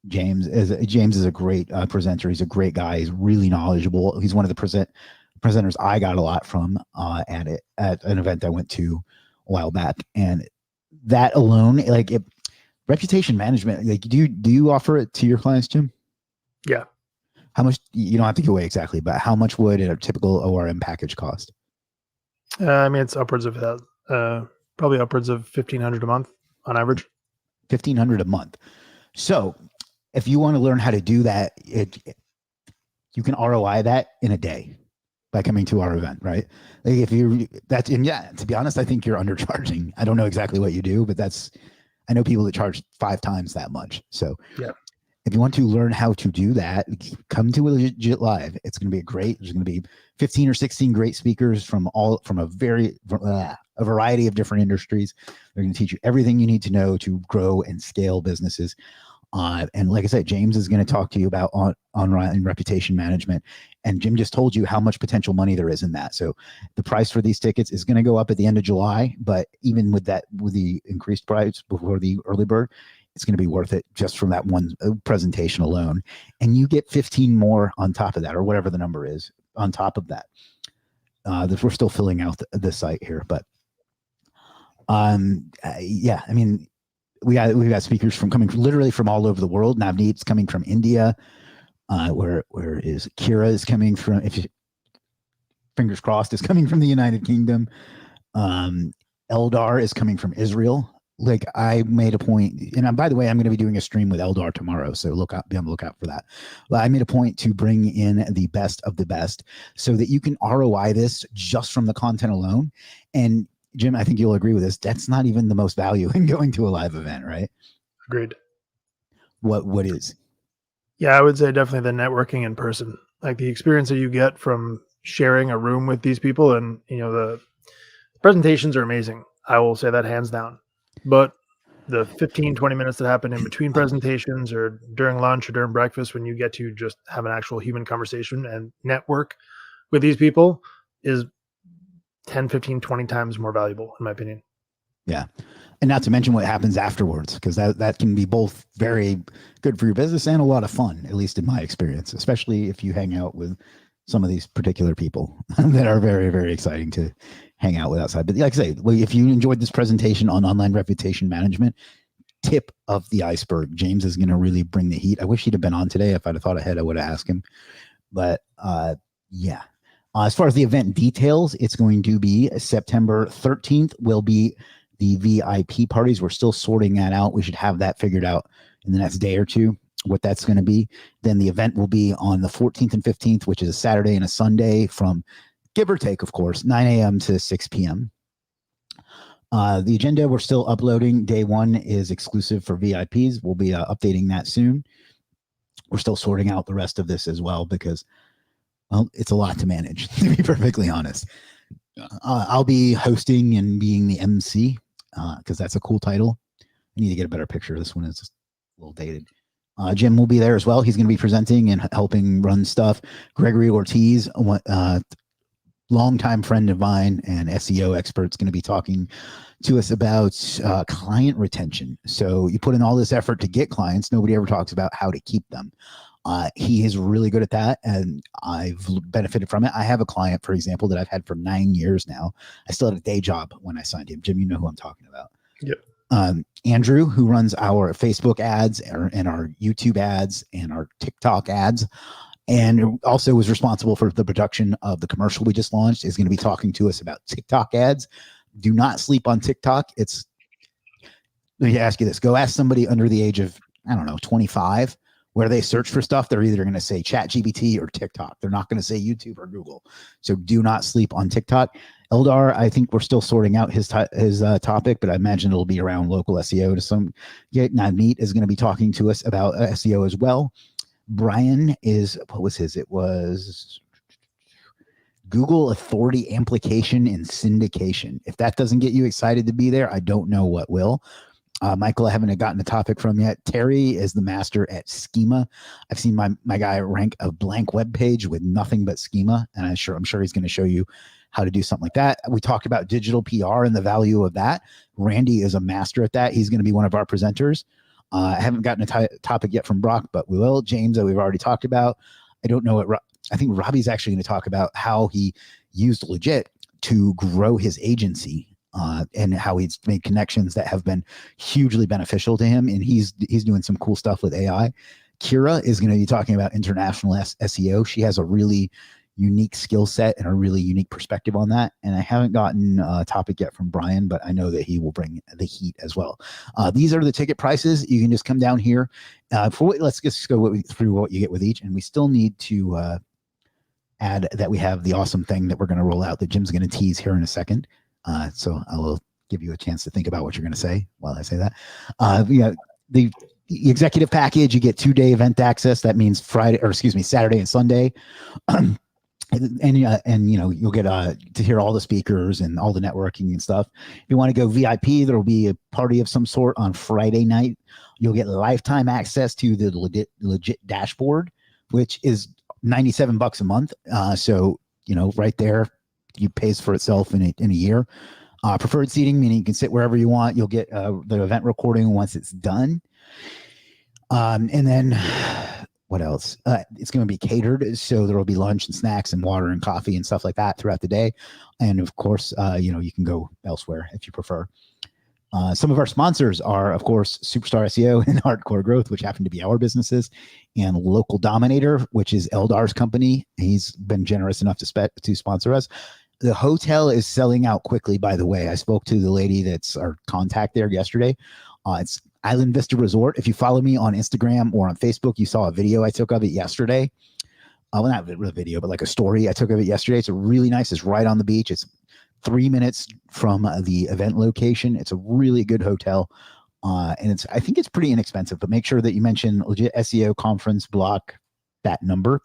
James is a great presenter. He's a great guy. He's really knowledgeable. He's one of the presenters I got a lot from at an event I went to a while back. And that alone, like reputation management, like do you offer it to your clients, Jim? Yeah. How much? You don't have to give away exactly, but how much would a typical ORM package cost? I mean, it's upwards of probably upwards of $1,500 a month on average. $1,500 a month. So if you want to learn how to do that, you can ROI that in a day by coming to our event, right? Like to be honest, I think you're undercharging. I don't know exactly what you do, but I know people that charge 5 times that much. So yeah. If you want to learn how to do that, come to Legit Live. It's going to be there's going to be 15 or 16 great speakers from a variety of different industries. They're going to teach you everything you need to know to grow and scale businesses. And like I said, James is going to talk to you about online reputation management. And Jim just told you how much potential money there is in that. So the price for these tickets is going to go up at the end of July. But even with the increased price before the early bird, it's going to be worth it just from that one presentation alone. And you get 15 more on top of that, or whatever the number is on top of that. We're still filling out the site here, but yeah, I mean, we've got speakers from coming literally from all over the world. Navneet's coming from India. Where is Kira is coming from? If you, fingers crossed, is coming from the United Kingdom. Eldar is coming from Israel. Like I made a point, and by the way, I'm going to be doing a stream with Eldar tomorrow, so be on the lookout for that. But I made a point to bring in the best of the best, so that you can ROI this just from the content alone. And Jim, I think you'll agree with this. That's not even the most value in going to a live event, right? Agreed. What is? Yeah, I would say definitely the networking in person, like the experience that you get from sharing a room with these people, and the presentations are amazing. I will say that hands down. But the 15-20 minutes that happen in between presentations or during lunch or during breakfast, when you get to just have an actual human conversation and network with these people, is 10, 15, 20 times more valuable, in my opinion. Yeah. And not to mention what happens afterwards, because that can be both very good for your business and a lot of fun, at least in my experience, especially if you hang out with some of these particular people that are very, very exciting to hang out with outside. But like I say, if you enjoyed this presentation on online reputation management, tip of the iceberg, James is going to really bring the heat. I wish he'd have been on today. If I'd have thought ahead, I would have asked him. But yeah. As far as the event details, it's going to be September 13th will be the VIP parties. We're still sorting that out. We should have that figured out in the next day or two, what that's going to be. Then the event will be on the 14th and 15th, which is a Saturday and a Sunday, from give or take, of course, 9 a.m. to 6 p.m. The agenda we're still uploading. Day one is exclusive for VIPs. We'll be updating that soon. We're still sorting out the rest of this as well, because, well, it's a lot to manage, to be perfectly honest. I'll be hosting and being the MC, because that's a cool title. I need to get a better picture. This one is just a little dated. Jim will be there as well. He's going to be presenting and helping run stuff. Gregory Ortiz, longtime friend of mine and SEO expert, is going to be talking to us about client retention. So you put in all this effort to get clients. Nobody ever talks about how to keep them. He is really good at that, and I've benefited from it. I have a client, for example, that I've had for 9 years now. I still had a day job when I signed him. Jim, you know who I'm talking about. Yep. Andrew, who runs our Facebook ads and our YouTube ads and our TikTok ads, and also was responsible for the production of the commercial we just launched, is going to be talking to us about TikTok ads. Do not sleep on TikTok. Let me ask you this. Go ask somebody under the age of, 25, where they search for stuff. They're either going to say ChatGPT or TikTok. They're not going to say YouTube or Google. So do not sleep on TikTok. Eldar, I think we're still sorting out his topic, but I imagine it'll be around local SEO to some. Navneet is going to be talking to us about SEO as well. Brian what was his? It was Google Authority Amplification and Syndication. If that doesn't get you excited to be there, I don't know what will. Michael, I haven't gotten a topic from yet. Terry is the master at schema. I've seen my guy rank a blank web page with nothing but schema, and I'm sure he's going to show you how to do something like that. We talked about digital PR and the value of that. Randy is a master at that. He's going to be one of our presenters. I haven't gotten a topic yet from Brock, but we will. James, that we've already talked about. I don't know what. I think Robbie's actually going to talk about how he used Legit to grow his agency. And how he's made connections that have been hugely beneficial to him. And he's doing some cool stuff with AI. Kira is going to be talking about international SEO. She has a really unique skill set and a really unique perspective on that. And I haven't gotten a topic yet from Brian, but I know that he will bring the heat as well. These are the ticket prices. You can just come down here. Let's just go through what you get with each. And we still need to add that we have the awesome thing that we're going to roll out that Jim's going to tease here in a second. So I will give you a chance to think about what you're going to say while I say that. The executive package, you get 2-day event access. That means Saturday and Sunday. And you'll get to hear all the speakers and all the networking and stuff. If you want to go VIP, there will be a party of some sort on Friday night. You'll get lifetime access to the legit dashboard, which is $97 a month. So, right there, it pays for itself in a year. Preferred seating, meaning you can sit wherever you want. You'll get the event recording once it's done. And then what else? It's going to be catered. So there will be lunch and snacks and water and coffee and stuff like that throughout the day. And of course, you can go elsewhere if you prefer. Some of our sponsors are, of course, Superstar SEO and Hardcore Growth, which happen to be our businesses, and Local Dominator, which is Eldar's company. He's been generous enough to sponsor us. The hotel is selling out quickly, by the way. I spoke to the lady that's our contact there yesterday. It's Island Vista Resort. If you follow me on Instagram or on Facebook, you saw a video I took of it yesterday. Well, not a video, but like a story I took of it yesterday. It's really nice. It's right on the beach. It's 3 minutes from the event location. It's a really good hotel. And I think it's pretty inexpensive, but make sure that you mention Legit SEO Conference Block, that number.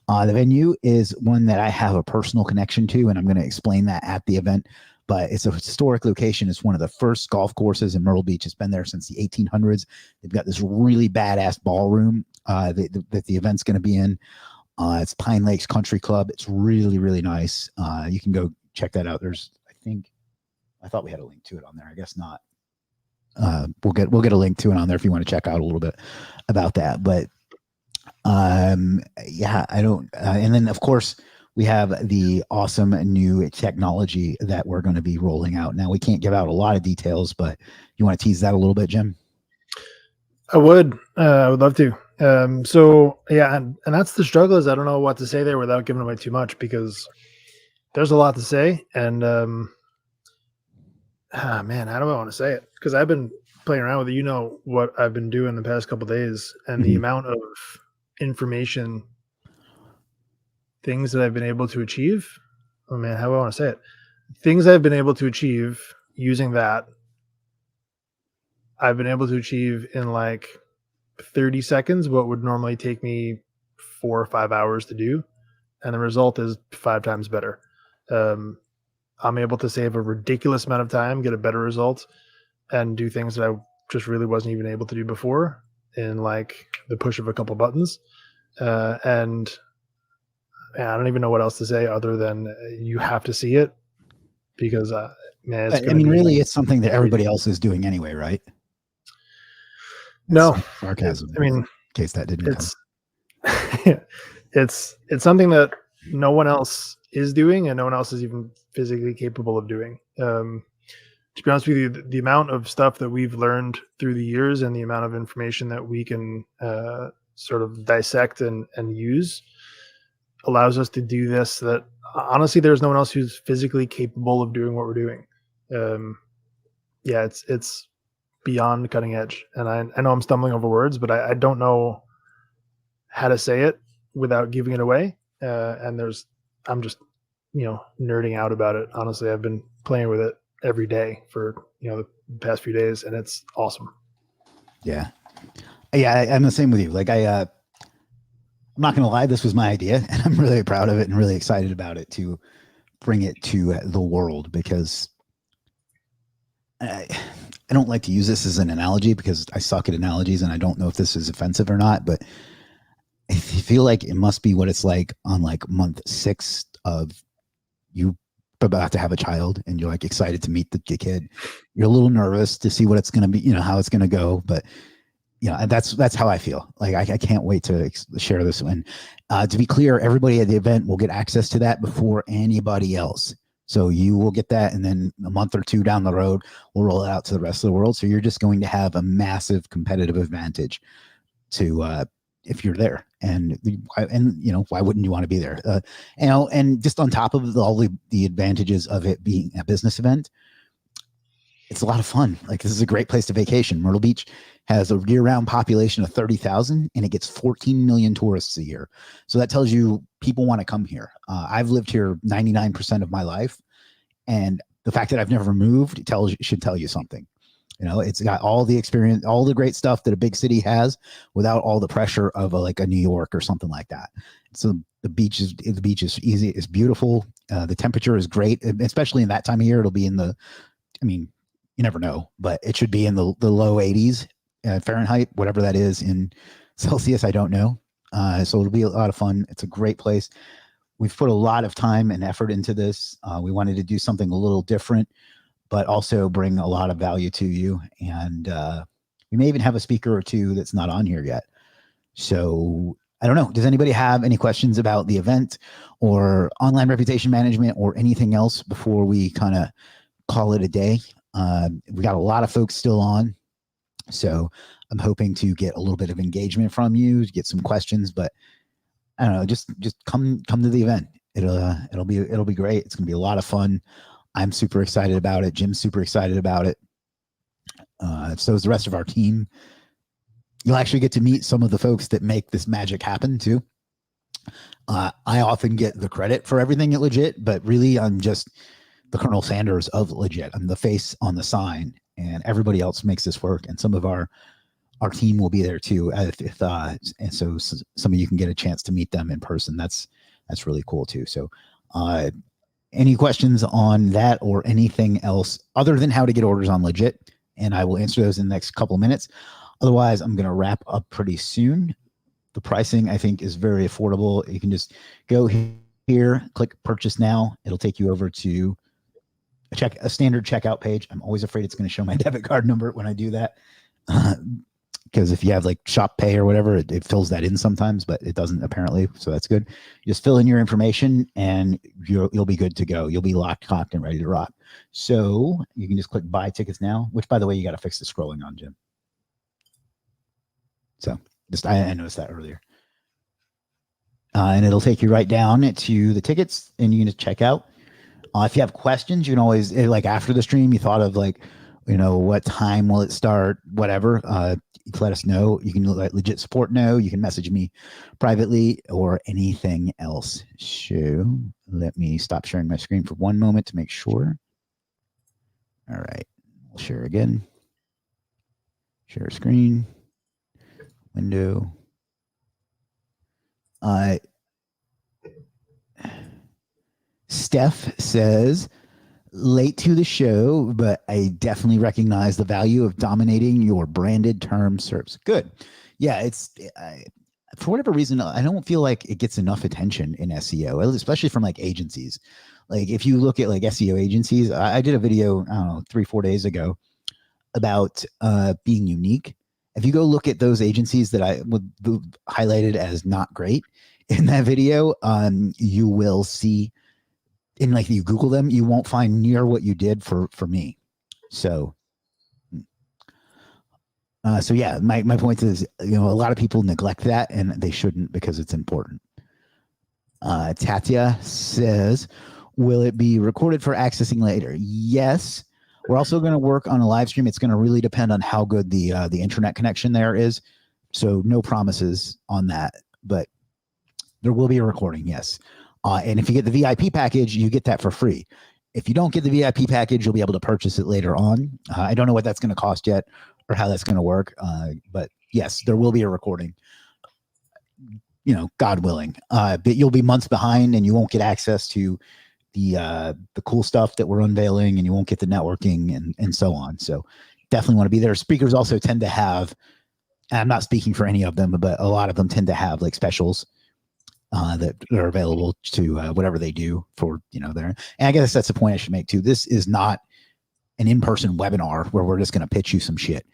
The venue is one that I have a personal connection to, and I'm going to explain that at the event. But it's a historic location. It's one of the first golf courses in Myrtle Beach. It's been there since the 1800s. They've got this really badass ballroom that the event's going to be in. It's Pine Lakes Country Club. It's really, really nice. You can go check that out. I thought we had a link to it on there. I guess not. We'll get a link to it on there if you want to check out a little bit about that. But yeah, I don't. And then of course we have the awesome new technology that we're going to be rolling out. Now we can't give out a lot of details, but you want to tease that a little bit, Jim? I would love to. So yeah, and that's the struggle, is I don't know what to say there without giving away too much, because there's a lot to say. And man, how do I want to say it? Because I've been playing around with it. You know what I've been doing the past couple of days, and the amount of information, things that I've been able to achieve. Oh man, how do I want to say it? Things I've been able to achieve using that, I've been able to achieve in like 30 seconds what would normally take me 4 or 5 hours to do. And the result is 5 times better. I'm able to save a ridiculous amount of time, get a better result, and do things that I just really wasn't even able to do before in like the push of a couple buttons. And man, I don't even know what else to say other than you have to see it, because man, I mean, really, it's something that everybody else is doing anyway, right? No, sarcasm. I mean, in case that didn't come. It's something that no one else is doing, and no one else is even physically capable of doing. To be honest with you, the amount of stuff that we've learned through the years and the amount of information that we can sort of dissect and use allows us to do this, that honestly, there's no one else who's physically capable of doing what we're doing. Yeah, it's beyond cutting edge. And I know I'm stumbling over words, but I don't know how to say it without giving it away. And I'm just, nerding out about it. Honestly, I've been playing with it every day for, the past few days, and it's awesome. Yeah. Yeah. I'm the same with you. Like I'm not going to lie. This was my idea, and I'm really proud of it and really excited about it to bring it to the world, because I don't like to use this as an analogy because I suck at analogies, and I don't know if this is offensive or not, but I feel like it must be what it's like on like month 6 of you about to have a child, and you're like excited to meet the kid. You're a little nervous to see what it's going to be, how it's going to go. But, that's how I feel. Like I can't wait to share this one. To be clear, everybody at the event will get access to that before anybody else. So you will get that, and then a month or 2 down the road, we'll roll it out to the rest of the world. So you're just going to have a massive competitive advantage to if you're there, and why wouldn't you want to be there? And just on top of all the advantages of it being a business event, it's a lot of fun. Like, this is a great place to vacation. Myrtle Beach has a year-round population of 30,000, and it gets 14 million tourists a year. So that tells you people want to come here. I've lived here 99% of my life, and the fact that I've never moved should tell you something. It's got all the experience, all the great stuff that a big city has, without all the pressure of a New York or something like that. So the beach is easy. It's beautiful. The temperature is great, especially in that time of year. It'll be you never know, but it should be in the low 80s Fahrenheit, whatever that is in Celsius. I don't know. So it'll be a lot of fun. It's a great place. We've put a lot of time and effort into this. We wanted to do something a little different, but also bring a lot of value to you. And we may even have a speaker or 2 that's not on here yet. So I don't know. Does anybody have any questions about the event or online reputation management or anything else before we kind of call it a day? We got a lot of folks still on, so I'm hoping to get a little bit of engagement from you, get some questions, but I don't know, just come to the event. It'll be great. It's gonna be a lot of fun. I'm super excited about it. Jim's super excited about it. So is the rest of our team. You'll actually get to meet some of the folks that make this magic happen too. I often get the credit for everything at Legit, but really I'm just the Colonel Sanders of Legit. I'm the face on the sign, and everybody else makes this work. And some of our team will be there too. And so some of you can get a chance to meet them in person. That's really cool too. So, any questions on that or anything else other than how to get orders on Legit? And I will answer those in the next couple of minutes. Otherwise, I'm going to wrap up pretty soon. The pricing, I think, is very affordable. You can just go here, click purchase now. It'll take you over to a standard checkout page. I'm always afraid it's going to show my debit card number when I do that. Because if you have like Shop Pay or whatever, it fills that in sometimes, but it doesn't apparently. So that's good. You just fill in your information and you'll be good to go. You'll be locked, cocked, and ready to rock. So you can just click buy tickets now, which by the way, you got to fix the scrolling on, Jim. So I noticed that earlier. And it'll take you right down to the tickets and you can just check out. If you have questions, you can always, like after the stream, you thought of like, what time will it start, whatever, let us know. You can let Legit Support know. You can message me privately or anything else. So let me stop sharing my screen for one moment to make sure. All right, we'll share again. Share screen, window. Steph says, late to the show, but I definitely recognize the value of dominating your branded term SERPs. Good. Yeah, for whatever reason, I don't feel like it gets enough attention in SEO, especially from like agencies. Like if you look at like SEO agencies, I did a video, I don't know, 3-4 days ago about being unique. If you go look at those agencies that I would highlighted as not great in that video, you will see, and like you Google them, you won't find near what you did for me. So yeah, my point is, a lot of people neglect that and they shouldn't because it's important. Tatya says, will it be recorded for accessing later? Yes. We're also going to work on a live stream. It's going to really depend on how good the internet connection there is. So no promises on that, but there will be a recording. Yes. And if you get the VIP package, you get that for free. If you don't get the VIP package, you'll be able to purchase it later on. I don't know what that's going to cost yet or how that's going to work. But yes, there will be a recording, God willing. But you'll be months behind and you won't get access to the cool stuff that we're unveiling, and you won't get the networking and so on. So definitely want to be there. Speakers also tend to have, and I'm not speaking for any of them, but a lot of them tend to have like specials that are available to whatever they do for, there. And I guess that's the point I should make too. This is not an in-person webinar where we're just going to pitch you some shit.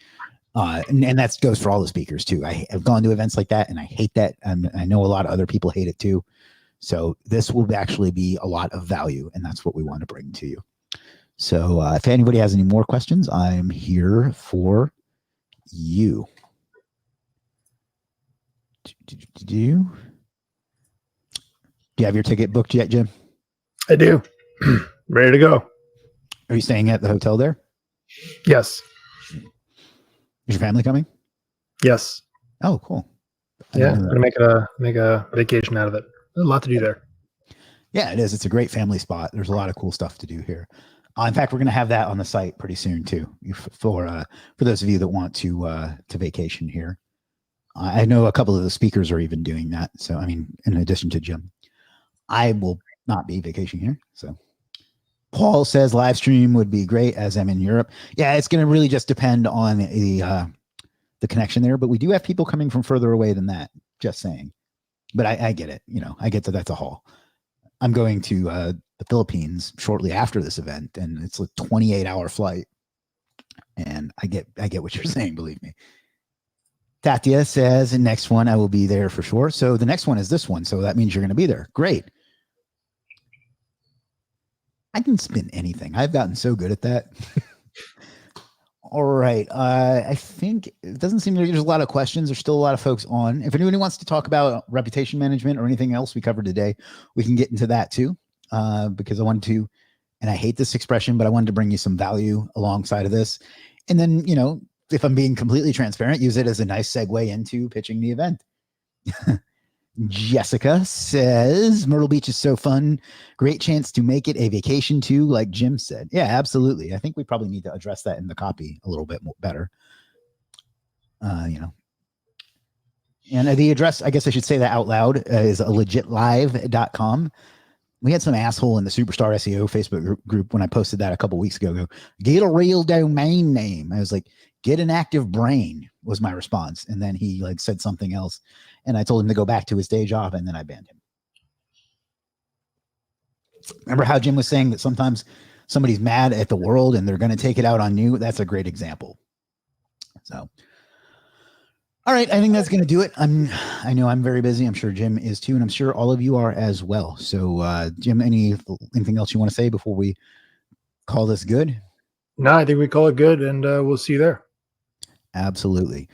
And that goes for all the speakers too. I have gone to events like that and I hate that. I know a lot of other people hate it too. So this will actually be a lot of value, and that's what we want to bring to you. So if anybody has any more questions, I'm here for you. Do you have your ticket booked yet, Jim? I do. Ready to go. Are you staying at the hotel there? Yes. Is your family coming? Yes. Oh, cool. Yeah, I'm gonna make a vacation out of it. There's a lot to do there. Yeah, it is. It's a great family spot. There's a lot of cool stuff to do here. In fact, we're going to have that on the site pretty soon too. For those of you that want to vacation here, I know a couple of the speakers are even doing that. So I mean, in addition to Jim, I will not be vacationing here. So Paul says live stream would be great as I'm in Europe. Yeah, it's going to really just depend on the connection there. But we do have people coming from further away than that. Just saying. But I get it. I get that that's a haul. I'm going to the Philippines shortly after this event, and it's a 28-hour flight. And I get what you're saying, believe me. Tatia says, the next one, I will be there for sure. So the next one is this one. So that means you're going to be there. Great. I can spin anything. I've gotten so good at that. All right. I think it doesn't seem like there's a lot of questions. There's still a lot of folks on. If anybody wants to talk about reputation management or anything else we covered today, we can get into that too. Because I wanted to, and I hate this expression, but I wanted to bring you some value alongside of this. And then, if I'm being completely transparent, use it as a nice segue into pitching the event. Jessica says Myrtle Beach is so fun. Great chance to make it a vacation too, like Jim said. Yeah, absolutely. I think we probably need to address that in the copy a little bit more better. And the address, I guess I should say that out loud, is legitlive.com. We had some asshole in the Superstar SEO Facebook group when I posted that a couple weeks ago. Go, get a real domain name. I was like, get an active brain was my response. And then he said something else. And I told him to go back to his day job, and then I banned him. Remember how Jim was saying that sometimes somebody's mad at the world and they're going to take it out on you? That's a great example. So, all right, I think that's going to do it. I know I'm very busy. I'm sure Jim is too, and I'm sure all of you are as well. So, Jim, anything else you want to say before we call this good? No, I think we call it good, and we'll see you there. Absolutely.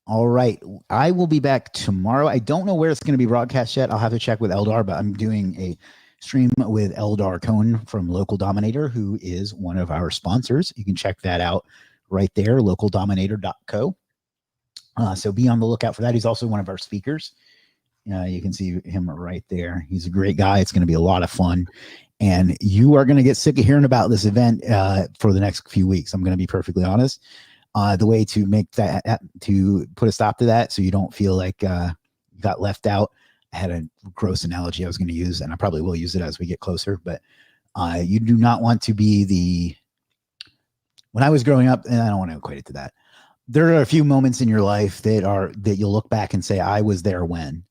All right. I will be back tomorrow. I don't know where it's going to be broadcast yet. I'll have to check with Eldar, but I'm doing a stream with Eldar Cohn from Local Dominator, who is one of our sponsors. You can check that out right there, localdominator.co. So be on the lookout for that. He's also one of our speakers. You can see him right there. He's a great guy. It's going to be a lot of fun. And you are going to get sick of hearing about this event for the next few weeks. I'm going to be perfectly honest. The way to make that, to put a stop to that, so you don't feel like you got left out. I had a gross analogy I was going to use, and I probably will use it as we get closer. But you do not want to be when I was growing up, and I don't want to equate it to that. There are a few moments in your life that you'll look back and say, I was there when.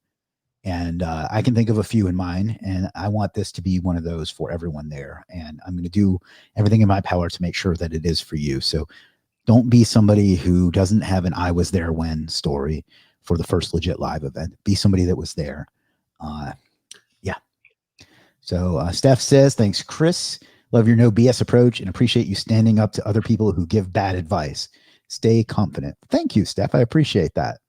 And I can think of a few in mine, and I want this to be one of those for everyone there. And I'm going to do everything in my power to make sure that it is for you. So don't be somebody who doesn't have an I was there when story for the first Legit Live event. Be somebody that was there. Yeah. So Steph says, thanks, Chris. Love your no BS approach and appreciate you standing up to other people who give bad advice. Stay confident. Thank you, Steph. I appreciate that.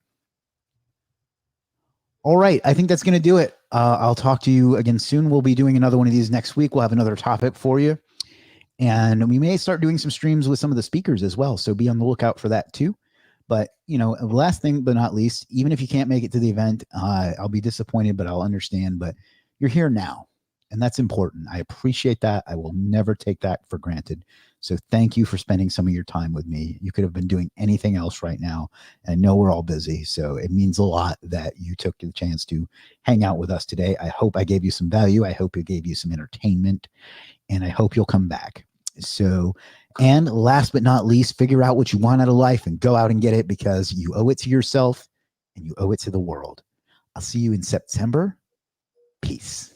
All right. I think that's going to do it. I'll talk to you again soon. We'll be doing another one of these next week. We'll have another topic for you. And we may start doing some streams with some of the speakers as well. So be on the lookout for that too. But, last thing but not least, even if you can't make it to the event, I'll be disappointed, but I'll understand. But you're here now, and that's important. I appreciate that. I will never take that for granted. So thank you for spending some of your time with me. You could have been doing anything else right now. And I know we're all busy. So it means a lot that you took the chance to hang out with us today. I hope I gave you some value. I hope it gave you some entertainment. And I hope you'll come back. So, and last but not least, figure out what you want out of life and go out and get it, because you owe it to yourself and you owe it to the world. I'll see you in September. Peace.